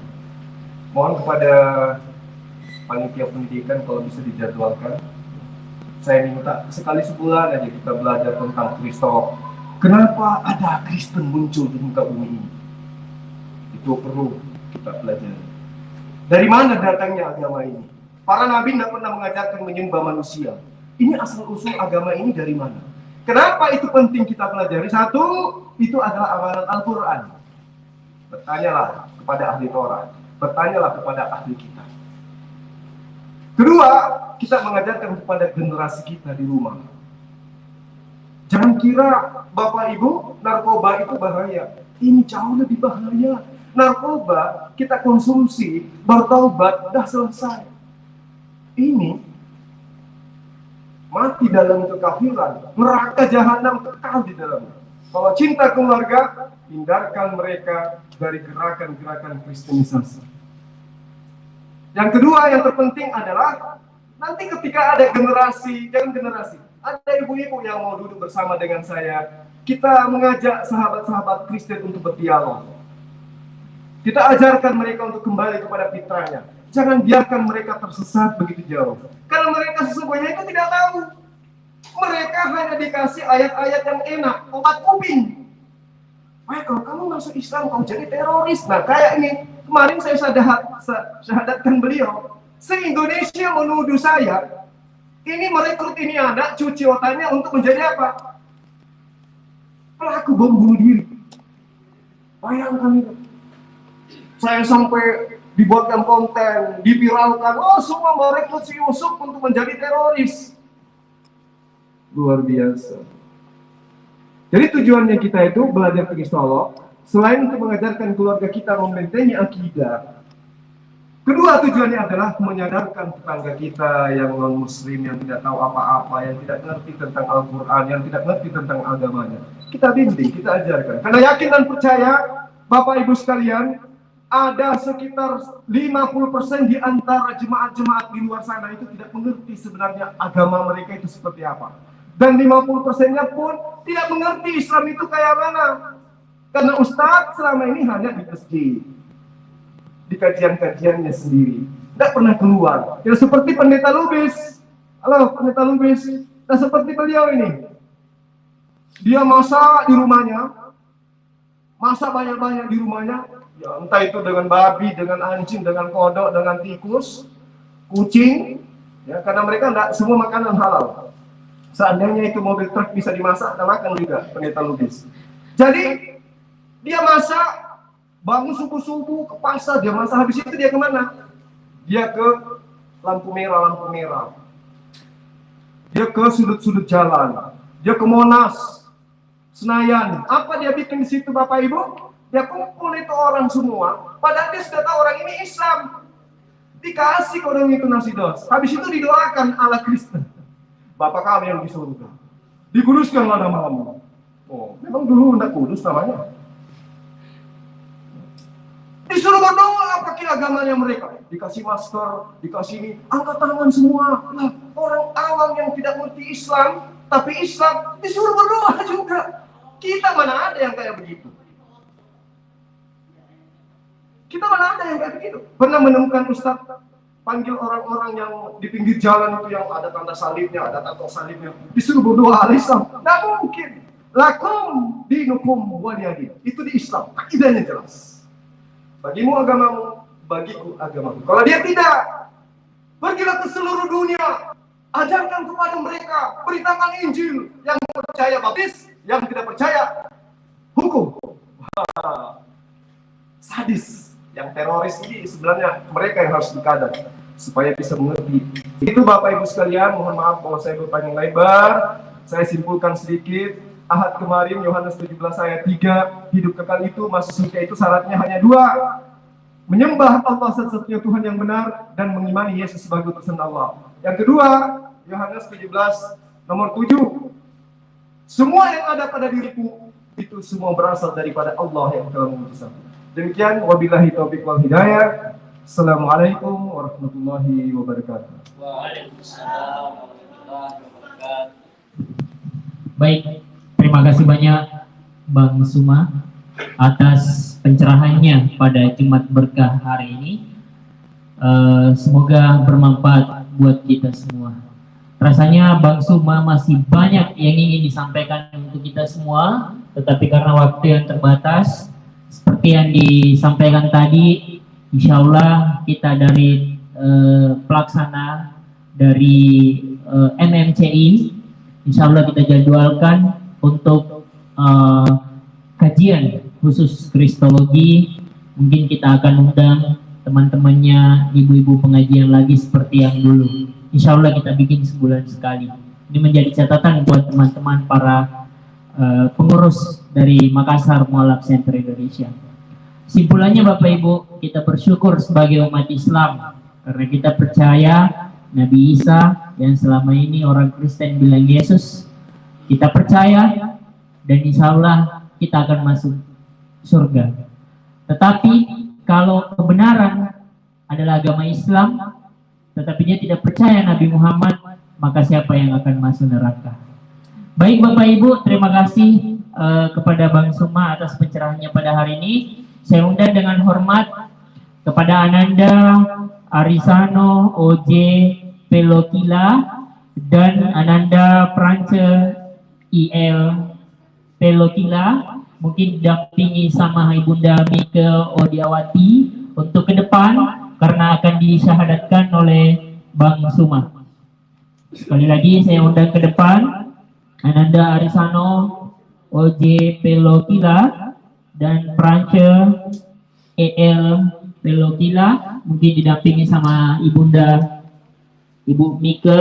Mohon kepada panitia pendidikan kalau bisa dijadwalkan. Saya minta sekali sebulan aja kita belajar tentang Kristologi. Kenapa ada Kristen muncul di muka bumi ini? Itu perlu kita pelajari. Dari mana datangnya agama ini? Para nabi tidak pernah mengajarkan menyembah manusia. Ini asal-usul agama ini dari mana? Kenapa itu penting kita pelajari? Satu, itu adalah amalan Al-Quran. Bertanyalah kepada ahli Torah. Bertanyalah kepada ahli kita. Kedua, kita mengajarkan kepada generasi kita di rumah. Jangan kira Bapak Ibu, narkoba itu bahaya. Ini jauh lebih bahaya. Narkoba kita konsumsi, bertaubat, dah selesai. Ini mati dalam kekafiran, neraka jahanam kekal di dalamnya. Kalau cinta keluarga, hindarkan mereka dari gerakan-gerakan kristenisasi. Yang kedua, yang terpenting adalah nanti ketika ada generasi, ada ibu-ibu yang mau duduk bersama dengan saya, kita mengajak sahabat-sahabat Kristen untuk berdialog. Kita ajarkan mereka untuk kembali kepada fitrahnya. Jangan biarkan mereka tersesat begitu jauh. Karena mereka sesungguhnya itu tidak tahu. Mereka hanya dikasih ayat-ayat yang enak, obat kuping. Wah, kalau kamu masuk Islam, kamu jadi teroris. Nah, kayak ini. Kemarin saya syahadatkan beliau. Se-Indonesia menuduh saya, ini merekrut ini anak, cuci otaknya untuk menjadi apa? Pelaku bom bunuh diri. Bayangkan itu. Saya sampai dibuatkan konten, diviralkan. Oh, semua merekrut si Yusuf untuk menjadi teroris. Luar biasa. Jadi tujuannya kita itu belajar Kristologi. Selain untuk mengajarkan keluarga kita membentengi akidah, kedua tujuannya adalah menyadarkan tetangga kita yang non-muslim, yang tidak tahu apa-apa, yang tidak ngerti tentang Al-Quran, yang tidak ngerti tentang agamanya. Kita bimbing, kita ajarkan. Karena yakin dan percaya, Bapak Ibu sekalian, ada sekitar 50% di antara jemaat-jemaat di luar sana itu tidak mengerti sebenarnya agama mereka itu seperti apa. Dan 50%-nya pun tidak mengerti Islam itu kayak mana. Karena Ustadz selama ini hanya di masjid, di kajian-kajiannya sendiri, tidak pernah keluar. Ya seperti Pendeta Lubis. Halo Pendeta Lubis. Nah seperti beliau ini, dia masak di rumahnya, masak banyak-banyak di rumahnya. Ya, entah itu dengan babi, dengan anjing, dengan kodok, dengan tikus, kucing. Ya, karena mereka tidak semua makanan halal. Seandainya itu mobil truk bisa dimasak, dan makan juga Pendeta Lubis. Jadi dia masak, bangun subuh-subuh ke pasar, dia masak, habis itu dia kemana? Dia ke lampu merah. Dia ke sudut-sudut jalan. Dia ke Monas, Senayan. Apa dia bikin di situ Bapak Ibu? Dia kumpul itu orang semua, padahal dia sudah tahu orang ini Islam. Dikasih orang itu nasi dos. Habis itu didoakan ala Kristen. Bapak kami yang di surga, dikuduskanlah nama-Mu. Oh, memang dulu tidak kudus namanya. Disuruh berdoa pakai agamanya mereka. Dikasih masker, dikasih ini, angkat tangan semua. Nah, orang awam yang tidak mengerti Islam, tapi Islam disuruh berdoa juga. Kita mana ada yang kayak begitu? Kita mana ada yang kayak begitu? Pernah menemukan Ustadz panggil orang-orang yang di pinggir jalan itu yang ada tanda salibnya, ada tato salibnya, disuruh berdoa al Islam? Tidak mungkin. Lakum dinukum waliyadin. Itu di Islam, akidahnya jelas. Bagimu agamamu, bagiku agamamu. Kalau dia tidak, pergilah ke seluruh dunia, ajarkan kepada mereka, beritakan Injil. Yang percaya baptis, yang tidak percaya hukum. Sadis, yang teroris ini sebenarnya mereka yang harus dikadang supaya bisa mengerti. Itu Bapak Ibu sekalian, mohon maaf kalau saya berpanjang lebar. Saya simpulkan sedikit. Ahad kemarin Yohanes 17 ayat 3, hidup kekal itu, masuk surga itu syaratnya hanya 2. Menyembah Allah satu-satunya Tuhan yang benar dan mengimani Yesus sebagai utusan Allah. Yang kedua, Yohanes 17 nomor 7. Semua yang ada pada diriku itu semua berasal daripada Allah yang telah mengutus aku. Demikian, wabillahi taufiq wal hidayah. Assalamualaikum warahmatullahi wabarakatuh. Waalaikumsalam warahmatullahi wabarakatuh. Baik. Terima kasih banyak Bang Suma atas pencerahannya pada Jumat Berkah hari ini. Semoga bermanfaat buat kita semua. Rasanya Bang Suma masih banyak yang ingin disampaikan untuk kita semua, tetapi karena waktu yang terbatas, seperti yang disampaikan tadi, insya Allah kita dari pelaksana dari MMCI, insya Allah kita jadwalkan untuk kajian khusus Kristologi. Mungkin kita akan undang teman-temannya, ibu-ibu pengajian lagi seperti yang dulu. Insya Allah kita bikin sebulan sekali. Ini menjadi catatan buat teman-teman para pengurus dari Makassar Mualaf Center Indonesia. Simpulannya Bapak Ibu, kita bersyukur sebagai umat Islam karena kita percaya Nabi Isa yang selama ini orang Kristen bilang Yesus. Kita percaya dan insya Allah kita akan masuk surga. Tetapi kalau kebenaran adalah agama Islam, tetapi dia tidak percaya Nabi Muhammad, maka siapa yang akan masuk neraka? Baik Bapak Ibu, terima kasih kepada Bang Suma atas pencerahannya pada hari ini. Saya undang dengan hormat kepada Ananda Arisano OJ Pelokila dan Ananda Prance IL Pelokila, mungkin didampingi sama Ibunda Mike Odiawati untuk ke depan karena akan disyahadatkan oleh Bang Suma. Sekali lagi saya undang ke depan Ananda Arisano OJ Pelokila dan Prance EL Pelokila, mungkin didampingi sama Ibunda Ibu Mike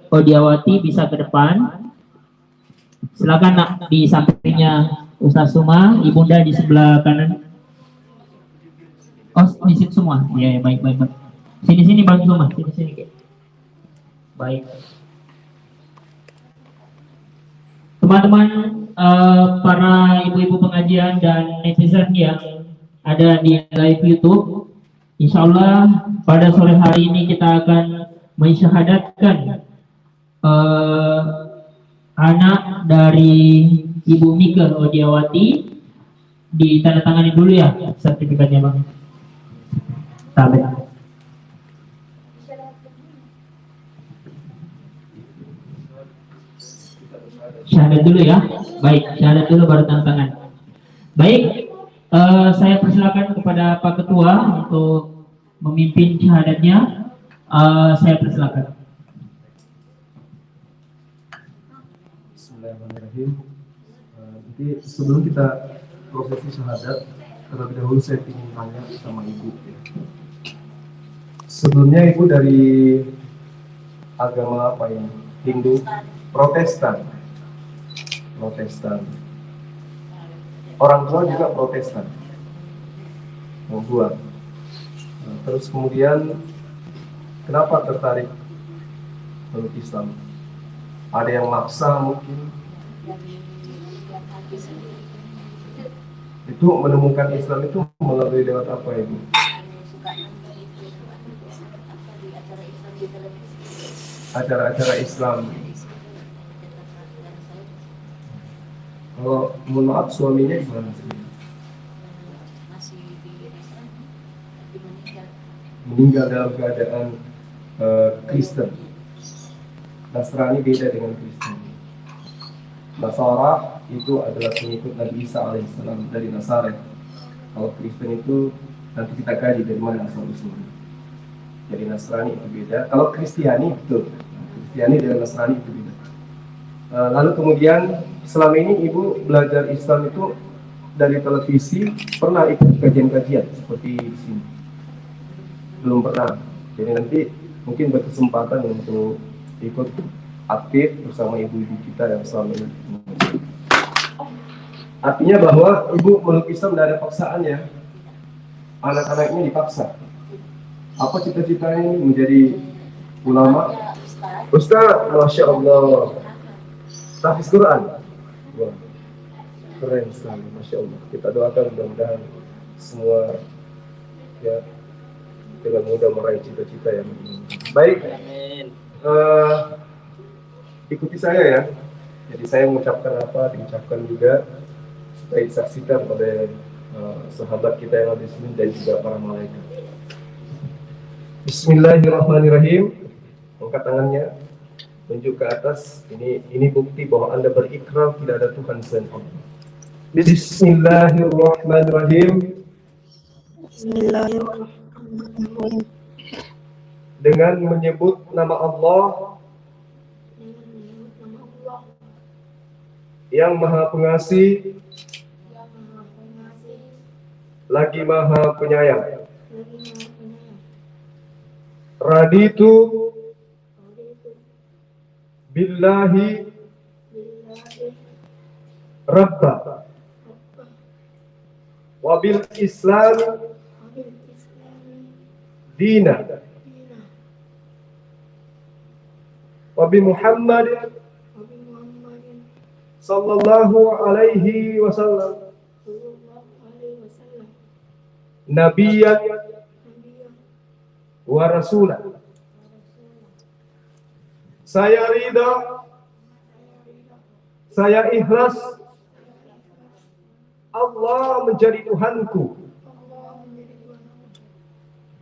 Odiawati, bisa ke depan. Silakan nak, di sampingnya Ustaz Suma, Ibunda di sebelah kanan. Oh, di situ semua. Ya, baik. Sini Bang Suma, sini. Baik. Teman-teman, para ibu-ibu pengajian dan netizen yang ada di live YouTube, insya Allah pada sore hari ini kita akan mensyahadatkan anak dari Ibu Mike Odiawati. Ditandatangani dulu ya sertifikatnya Bang. Sampai. Syahadat dulu ya. Baik, syahadat dulu baru tanda tangan. Baik, saya persilakan kepada Pak Ketua untuk memimpin syahadatnya. Saya persilakan. Bismillahirrahmanirrahim. Jadi sebelum kita prosesi syahadat, terlebih dahulu saya ingin tanya sama Ibu. Sebelumnya Ibu dari agama apa ya? Hindu, Protestan. Orang tua juga Protestan. Orang tua. Terus kemudian kenapa tertarik untuk Islam? Ada yang maksa mungkin? Itu menemukan Islam itu melalui lewat apa Ibu? Acara-acara Islam. Kalau mohon maaf suaminya gimana sih? Meninggal dalam keadaan Kristen. Nasrani beda dengan Kristen. Nasara itu adalah pengikut Nabi Isa alaihissalam dari Nazaret. Kalau Kristen itu nanti kita kaji dari mana asal usulnya. Jadi Nasrani itu beda. Kalau Kristiani betul. Kristiani dengan Nasrani itu beda. Lalu kemudian selama ini Ibu belajar Islam itu dari televisi, pernah ikut kajian-kajian seperti di sini? Belum pernah. Jadi nanti mungkin berkesempatan untuk ikut aktif bersama ibu-ibu kita yang selama ini. Artinya bahwa Ibu meluk Islam tidak ada paksaannya. Anak-anak ini dipaksa. Apa cita-citanya ini menjadi ulama? Ustaz, Masya Allah. Tahfiz Quran. Wah, keren sekali, Masya Allah. Kita doakan mudah-mudahan semua ya dengan mudah meraih cita-cita yang baik. Ikuti saya ya. Jadi saya mengucapkan apa, diucapkan juga supaya disaksikan oleh sahabat kita yang ada di sini dan juga para malaikat. Bismillahirrahmanirrahim. Angkat tangannya, tunjuk ke atas. Ini bukti bahwa Anda berikrar tidak ada Tuhan selain Allah. Bismillahirrahmanirrahim. Bismillahirrahmanirrahim. Dengan menyebut nama Allah yang Maha Pengasih lagi Maha Penyayang. Raditu billahi Rabba wabil Islam dina wabi Muhammad sallallahu alaihi wasallam nabiyyan wa rasulan. Saya ridha, saya ikhlas Allah menjadi Tuhanku,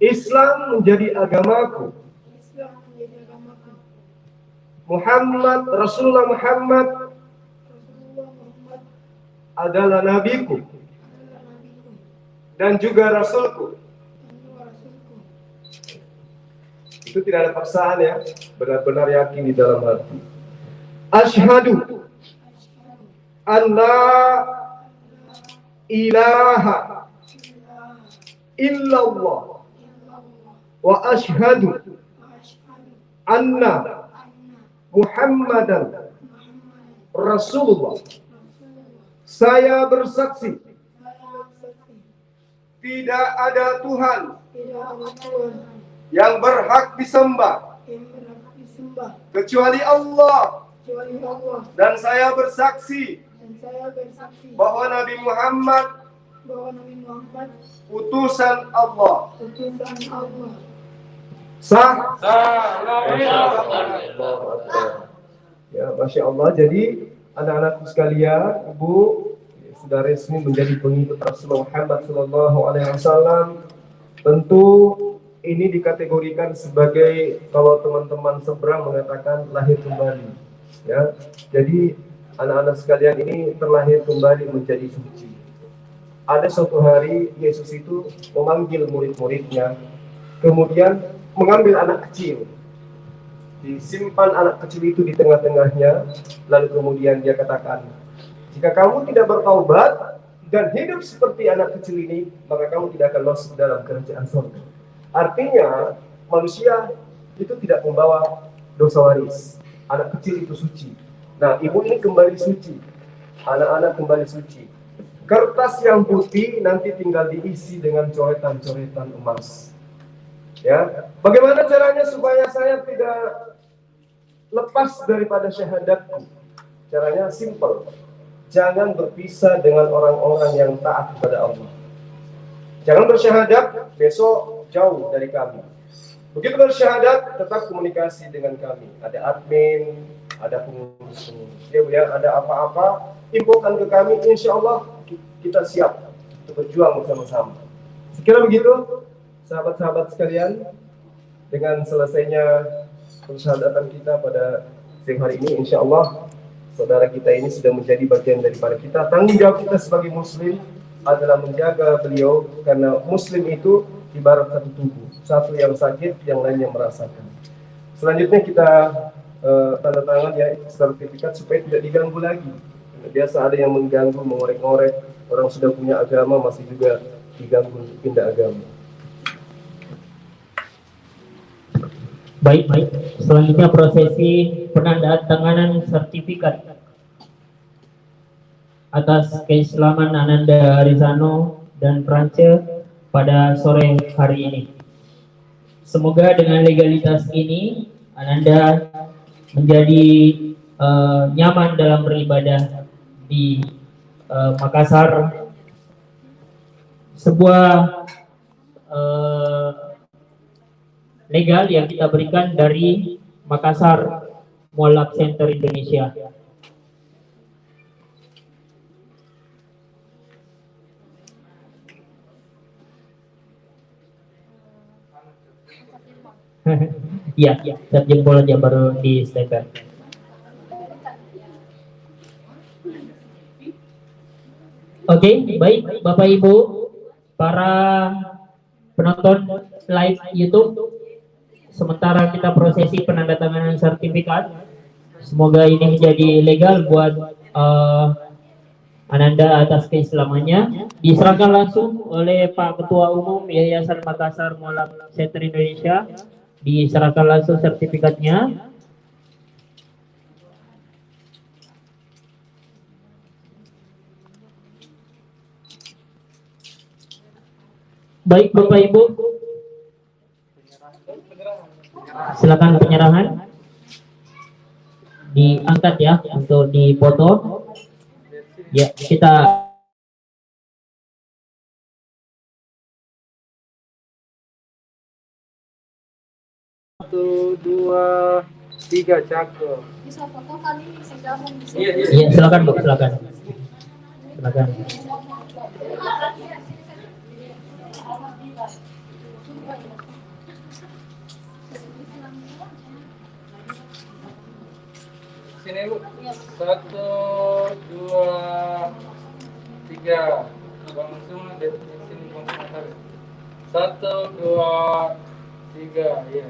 Islam menjadi agamaku, Muhammad Rasulullah Muhammad adalah nabiku dan juga rasulku. Itu tidak ada paksaan ya, benar-benar yakin di dalam hati. Asyhadu an la ilaha illallah wa asyhadu anna Muhammadan Rasulullah. Saya bersaksi tidak ada Tuhan yang berhak disembah kecuali Allah, dan saya bersaksi bahwa Nabi Muhammad utusan Allah. Sah? Ya, Masya Allah. Jadi anak-anakku sekalian, Ibu sudah resmi menjadi pengikut Rasulullah Muhammad SAW. Tentu ini dikategorikan sebagai, kalau teman-teman seberang mengatakan, lahir kembali. Ya, jadi anak-anak sekalian ini terlahir kembali menjadi suci. Ada suatu hari Yesus itu memanggil murid-muridnya, kemudian mengambil anak kecil, disimpan anak kecil itu di tengah-tengahnya, lalu kemudian dia katakan, jika kamu tidak bertaubat dan hidup seperti anak kecil ini, maka kamu tidak akan masuk dalam kerajaan surga. Artinya manusia itu tidak membawa dosa waris. Anak kecil itu suci. Nah, ibu ini kembali suci, anak-anak kembali suci. Kertas yang putih nanti tinggal diisi dengan coretan-coretan emas. Ya, bagaimana caranya supaya saya tidak lepas daripada syahadatku? Caranya simple. Jangan berpisah dengan orang-orang yang taat kepada Allah. Jangan bersyahadat, besok jauh dari kami. Begitu bersyahadat, tetap komunikasi dengan kami. Ada admin, ada pengurus-pengurus. Ya, ada apa-apa, infokan ke kami, insya Allah kita siap untuk berjuang bersama-sama. Sekira begitu, sahabat-sahabat sekalian, dengan selesainya persyahadatan kita pada siang hari ini, insya Allah saudara kita ini sudah menjadi bagian daripada kita. Tanggung jawab kita sebagai muslim adalah menjaga beliau, karena muslim itu ibarat satu tubuh, satu yang sakit, yang lain yang merasakan. Selanjutnya kita tanda tangan ya sertifikat supaya tidak diganggu lagi. Biasa ada yang mengganggu, mengorek-ngorek, orang sudah punya agama masih juga diganggu untuk pindah agama. Baik. Selanjutnya prosesi penandatanganan sertifikat atas keislaman Ananda Arizano dan France pada sore hari ini. Semoga dengan legalitas ini Ananda menjadi nyaman dalam beribadah di Makassar, sebuah legal yang kita berikan dari Makassar Mualaf Center Indonesia. Iya, setiap jempol aja baru di stepper. Oke, baik Bapak Ibu, para penonton live YouTube, sementara kita prosesi penandatanganan sertifikat, semoga ini menjadi legal buat Ananda atas keislamannya. Diserahkan langsung oleh Pak Ketua Umum Yayasan Makassar Mualaf Center Indonesia. Diserahkan langsung sertifikatnya. Baik Bapak Ibu, silakan penyerahan diangkat ya untuk dipoto. Ya, kita Satu, dua, tiga, cakep. Bisa foto kali, bisa gabung di sini. ya, silakan Bu, silakan. Silakan. Sini Bu. Satu, dua, tiga. Langsung di sini langsung. Satu, dua, tiga. Ya.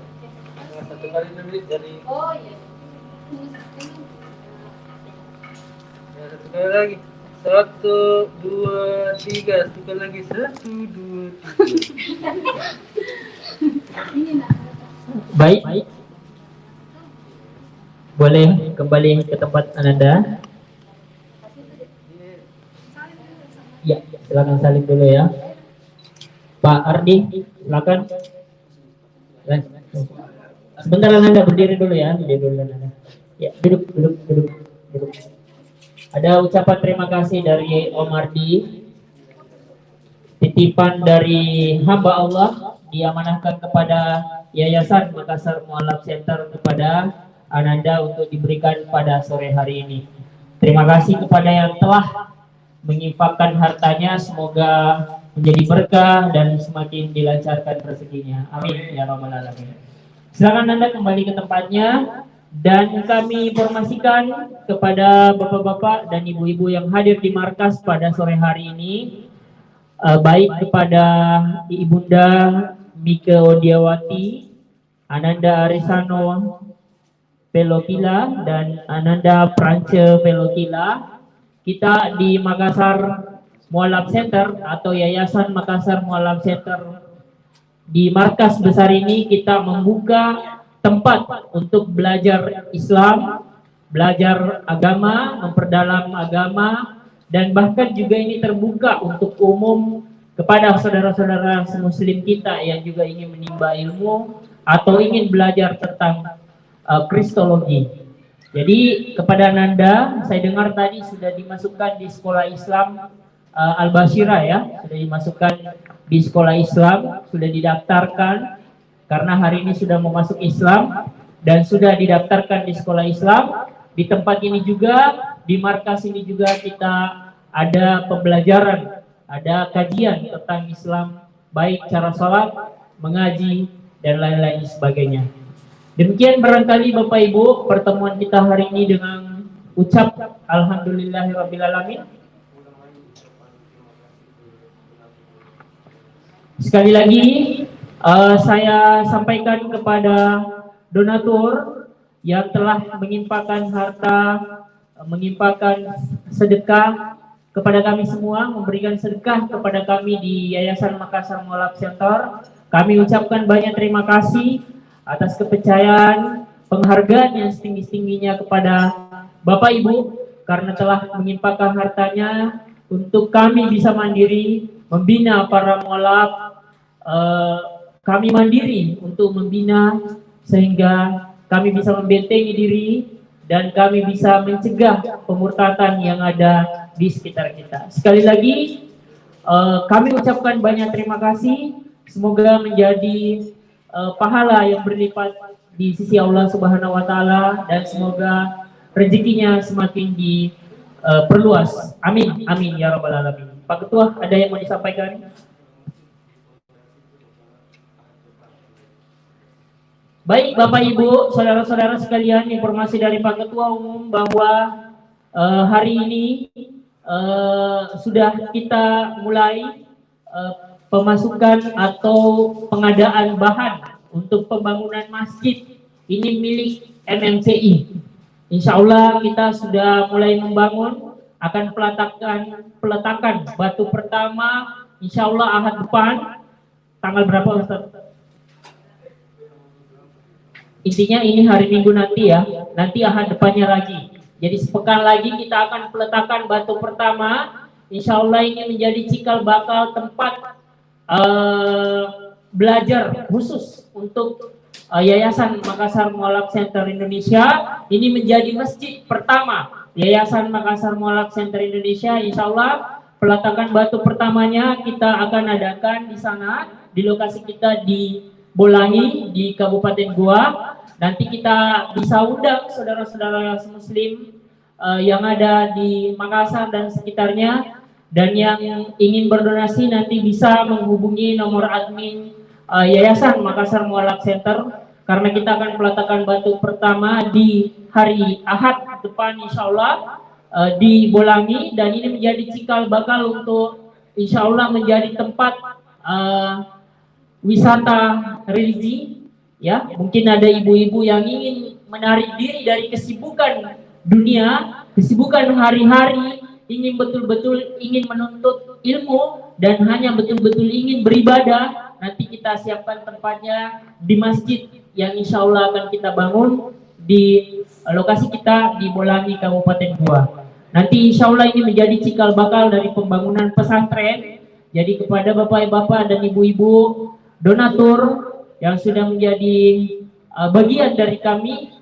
Nah, satu kali dulu dari. Oh iya. Ya, satu kali lagi. Satu, dua, tiga. Satu kali lagi. Satu, dua, tiga. Baik. Boleh kembali ke tempat Ananda. Ya, silakan salin dulu ya. Pak Ardi, silakan. Sebentar Ananda berdiri dulu ya, berdiri dulu Ananda. Ya, duduk. Ada ucapan terima kasih dari Om Ardi. Titipan dari hamba Allah diamanahkan kepada Yayasan Makassar Mualaf Center kepada Ananda untuk diberikan pada sore hari ini. Terima kasih kepada yang telah menginfakkan hartanya, semoga menjadi berkah dan semakin dilancarkan rezekinya. Amin ya rabbal alamin. Silakan Anda kembali ke tempatnya dan kami informasikan kepada bapak-bapak dan ibu-ibu yang hadir di markas pada sore hari ini, baik kepada Ibunda Mika Odiawati, Ananda Arisano Pelokila dan Ananda Prance Pelokila. Kita di Makassar Mualaf Center atau Yayasan Makassar Mualaf Center, di markas besar ini kita membuka tempat untuk belajar Islam, belajar agama, memperdalam agama, dan bahkan juga ini terbuka untuk umum kepada saudara-saudara muslim kita yang juga ingin menimba ilmu atau ingin belajar tentang Kristologi. Jadi kepada Ananda, saya dengar tadi sudah dimasukkan di sekolah Islam Al-Bashirah ya, sudah dimasukkan di sekolah Islam, sudah didaftarkan karena hari ini sudah mau masuk Islam dan sudah didaftarkan di sekolah Islam. Di tempat ini juga, di markas ini juga kita ada pembelajaran, ada kajian tentang Islam, baik cara sholat, mengaji, dan lain-lain sebagainya. Demikian barangkali Bapak Ibu pertemuan kita hari ini dengan ucap Alhamdulillahirrabbilalamin. Sekali lagi saya sampaikan kepada donatur yang telah menginfakkan harta, menginfakkan sedekah kepada kami semua, memberikan sedekah kepada kami di Yayasan Makassar Mualaf Center. Kami ucapkan banyak terima kasih atas kepercayaan, penghargaan yang setinggi-tingginya kepada Bapak Ibu karena telah menginfakkan hartanya untuk kami bisa mandiri membina para mualaf. Kami mandiri untuk membina sehingga kami bisa membentengi diri dan kami bisa mencegah pemurtatan yang ada di sekitar kita. Sekali lagi kami ucapkan banyak terima kasih, semoga menjadi pahala yang berlipat di sisi Allah Subhanahu wa taala dan semoga rezekinya semakin diperluas. Amin amin ya rabbal alamin. Pak Ketua, ada yang mau disampaikan? Baik Bapak Ibu, saudara-saudara sekalian, informasi dari Pak Ketua Umum bahwa hari ini sudah kita mulai pemasukan atau pengadaan bahan untuk pembangunan masjid ini milik MMCI. Insya Allah kita sudah mulai membangun, akan peletakan batu pertama insya Allah Ahad depan, tanggal berapa Ustaz? Intinya ini hari Minggu nanti ya, nanti Ahad depannya lagi. Jadi sepekan lagi kita akan peletakan batu pertama. Insya Allah ini menjadi cikal bakal tempat belajar khusus untuk Yayasan Makassar Mualaf Center Indonesia. Ini menjadi masjid pertama Yayasan Makassar Mualaf Center Indonesia. Insya Allah peletakan batu pertamanya kita akan adakan di sana, di lokasi kita di Bolangi di Kabupaten Goa. Nanti kita bisa undang saudara-saudara Muslim yang ada di Makassar dan sekitarnya, dan yang ingin berdonasi nanti bisa menghubungi nomor admin Yayasan Makassar Mualaf Center, karena kita akan peletakan batu pertama di hari Ahad depan insya Allah di Bolangi, dan ini menjadi cikal bakal untuk insya Allah menjadi tempat wisata religi ya. Mungkin ada ibu-ibu yang ingin menarik diri dari kesibukan dunia, kesibukan hari-hari, ingin betul-betul ingin menuntut ilmu dan hanya betul-betul ingin beribadah. Nanti kita siapkan tempatnya di masjid yang insya Allah akan kita bangun di lokasi kita di Bolangi Kabupaten Goa. Nanti insya Allah ini menjadi cikal bakal dari pembangunan pesantren. Jadi kepada bapak-bapak dan ibu-ibu donatur yang sudah menjadi bagian dari kami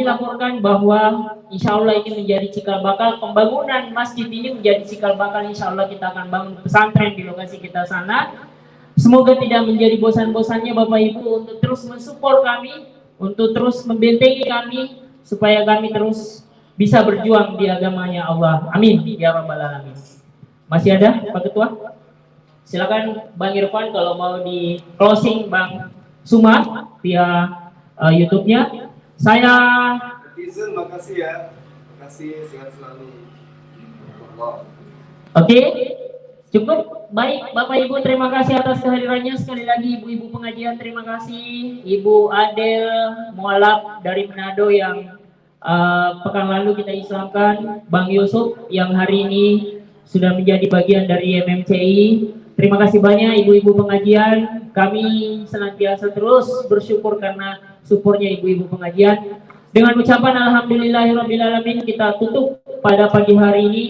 laporkan bahwa insya Allah ini menjadi cikal bakal pembangunan masjid ini, menjadi cikal bakal insya Allah kita akan bangun pesantren di lokasi kita sana. Semoga tidak menjadi bosan-bosannya Bapak Ibu untuk terus mensupport kami, untuk terus membentengi kami, supaya kami terus bisa berjuang di agamanya Allah. Amin ya rabbal alamin. Masih ada Pak Ketua? Silakan Bang Irfan kalau mau di closing Bang Suma via YouTube-nya. Saya netizen, makasih ya. Makasih, sehat selalu. Oke. Cukup baik Bapak Ibu, terima kasih atas kehadirannya. Sekali lagi ibu-ibu pengajian terima kasih. Ibu Adel Mualaf dari Manado yang pekan lalu kita islamkan, Bang Yusuf yang hari ini sudah menjadi bagian dari MMCI. Terima kasih banyak ibu-ibu pengajian. Kami senantiasa terus bersyukur karena supportnya ibu-ibu pengajian. Dengan ucapan alhamdulillahirrabbilalamin kita tutup pada pagi hari ini.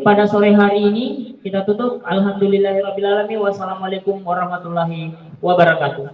Pada sore hari ini kita tutup. Alhamdulillahirrabbilalamin. Wassalamualaikum warahmatullahi wabarakatuh.